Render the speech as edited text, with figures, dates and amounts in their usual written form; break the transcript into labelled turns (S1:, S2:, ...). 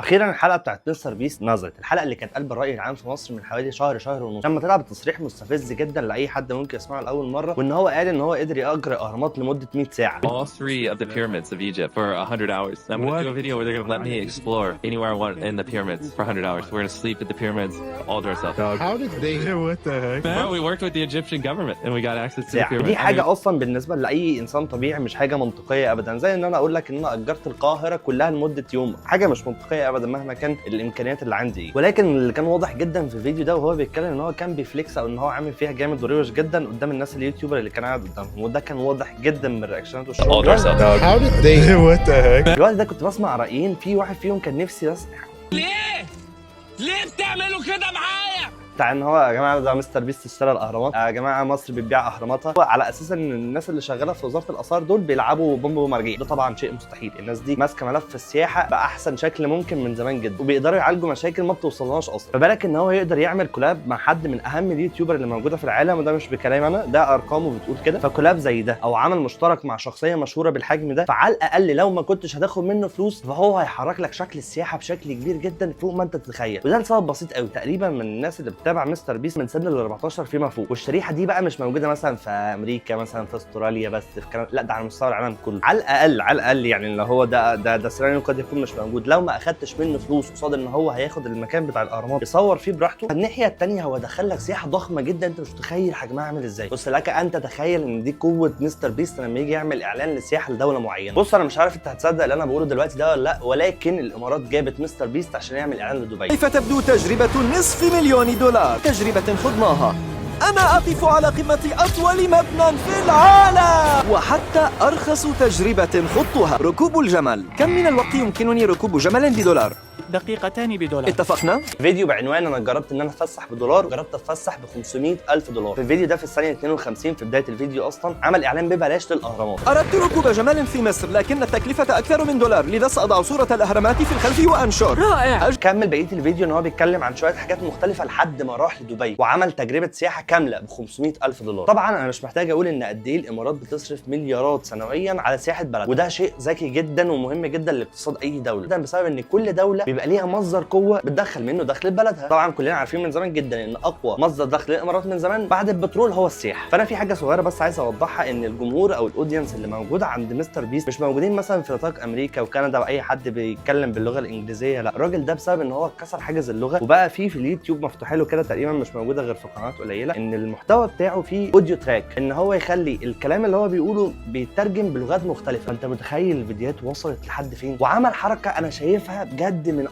S1: اخيرا الحلقه بتاعت مستر بيست نزلت، الحلقه اللي كانت قلب الراي العام في مصر من حوالي شهر ونص، لما طلع بتصريح مستفز جدا لاي حد ممكن يسمعه لاول مره، وان هو قال ان هو قدر يأجر اهرامات لمده 100 ساعه.
S2: All 3 of the pyramids of Egypt for 100 hours. I'm going to do a video where they're going to let me explore anywhere I want in the pyramids for 100 hours. We're going to sleep at the pyramids all to ourselves.
S3: How did they know what the heck?
S2: Well, we worked with the Egyptian government and we got access to the
S1: ساعة.
S2: pyramids.
S1: دي حاجه اصلا بالنسبه لاي انسان طبيعي مش حاجه منطقيه ابدا، زي ان انا اقول لك ان انا اجرت القاهره كلها لمده يوم، حاجه مش منطقيه ابدا مهما كان الامكانيات اللي عندي. ولكن اللي كان واضح جدا في الفيديو ده وهو بيتكلم ان هو كان بيفليكس او ان هو عامل فيها جامد وروش جدا قدام الناس اليوتيوبر اللي كان قاعد قدامهم، وده كان واضح جدا من رياكشناته والشغل.
S3: How did they know what the heck?
S1: الوقت ده كنت بسمع رايين، في واحد فيهم كان نفسي بس
S4: ليه بتعملوا كده معايا؟
S1: بتاع ان هو يا جماعه ده مستر بيست اشترى الاهرامات، يا جماعه مصر بتبيع اهراماتها، على اساس ان الناس اللي شغاله في وزاره الاثار دول بيلعبوا بومب ومرجيح. ده طبعا شيء مستحيل، الناس دي ماسكه ملف السياحه باحسن شكل ممكن من زمان جدا، وبيقدروا يعالجوا مشاكل ما بتوصلناش اصلا. فبالك ان هو يقدر يعمل كولاب مع حد من اهم اليوتيوبر اللي موجوده في العالم، وده مش بكلام انا، ده ارقامه بتقول كده. فكولاب زي ده او عمل مشترك مع شخصيه مشهوره بالحجم ده، فعلى الاقل لو ما كنتش هتاخد منه فلوس فهو هيحرك لك شكل السياحه بشكل كبير جدا فوق ما انت تتخيل. وده لسبب بسيط قوي، تقريبا من الناس اللي بتتابع مستر بيست من سن ال 14 فيما فوق، والشريحه دي بقى مش موجوده مثلا في امريكا، مثلا في استراليا بس، في كندا، لا ده على مستوى العالم كله. على الاقل يعني اللي هو ده سيناريو قد يكون مش موجود لو ما اخدتش منه فلوس قصاد ان هو هياخد المكان بتاع الاهرامات يصور فيه براحته. الناحيه الثانيه هو دخل لك سياحه ضخمه جدا انت مش متخيل حجمها عامل ازاي. بص لك ان تتخيل ان دي قوه مستر بيست لما يجي يعمل اعلان للسياحه لدوله معينه. بص انا مش عارف انت هتصدق اللي انا بقوله دلوقتي ده ولا لا، ولكن الامارات جابت مستر بيست عشان يعمل اعلان لدبي.
S5: كيف تبدو تجربة $500,000؟ تجربة خضناها. أنا أقف على قمة أطول مبنى في العالم، وحتى أرخص تجربة خضتها ركوب الجمل. كم من الوقت يمكنني ركوب جمل $1؟
S4: دقيقتان $2.
S5: اتفقنا؟
S1: فيديو بعنوان انا جربت ان انا اتفسح $، جربت اتفسح $500,000. في الفيديو ده في الثانيه 52 في بدايه الفيديو اصلا عمل اعلان ببلاش للاهرامات.
S5: أردت ركوب جمل في مصر لكن التكلفة أكثر من $، لذا سأضع صورة الأهرامات في الخلف وأنشر.
S4: رائع.
S1: كمل بقيه الفيديو ان هو بيتكلم عن شويه حاجات مختلفه لحد ما راح لدبي وعمل تجربه سياحه كامله $500,000. طبعا انا مش محتاج اقول ان قد ايه الامارات بتصرف مليارات سنويا على سياحه بلد، وده شيء ذكي جدا ومهم جدا لاقتصاد اي دوله، ده بسبب ان كل دوله بيبقى ليها مصدر قوه بتدخل منه دخل بلدها. طبعا كلنا عارفين من زمان جدا ان اقوى مصدر دخل الامارات من زمان بعد البترول هو السياحه. فانا في حاجه صغيره بس عايز اوضحها، ان الجمهور او الاودينس اللي موجوده عند مستر بيست مش موجودين مثلا في نطاق امريكا وكندا واي حد بيتكلم باللغه الانجليزيه، لا الراجل ده بسبب ان هو كسر حاجز اللغه، وبقى في اليوتيوب مفتوح له كده تقريبا مش موجوده غير في قنوات قليله، ان المحتوى بتاعه فيه اوديو تراك، ان هو يخلي الكلام اللي هو بيقوله بيترجم بلغات مختلفه. انت متخيل الفيديوهات وصلت لحد فين؟ وعمل حركه انا شايفها بجد من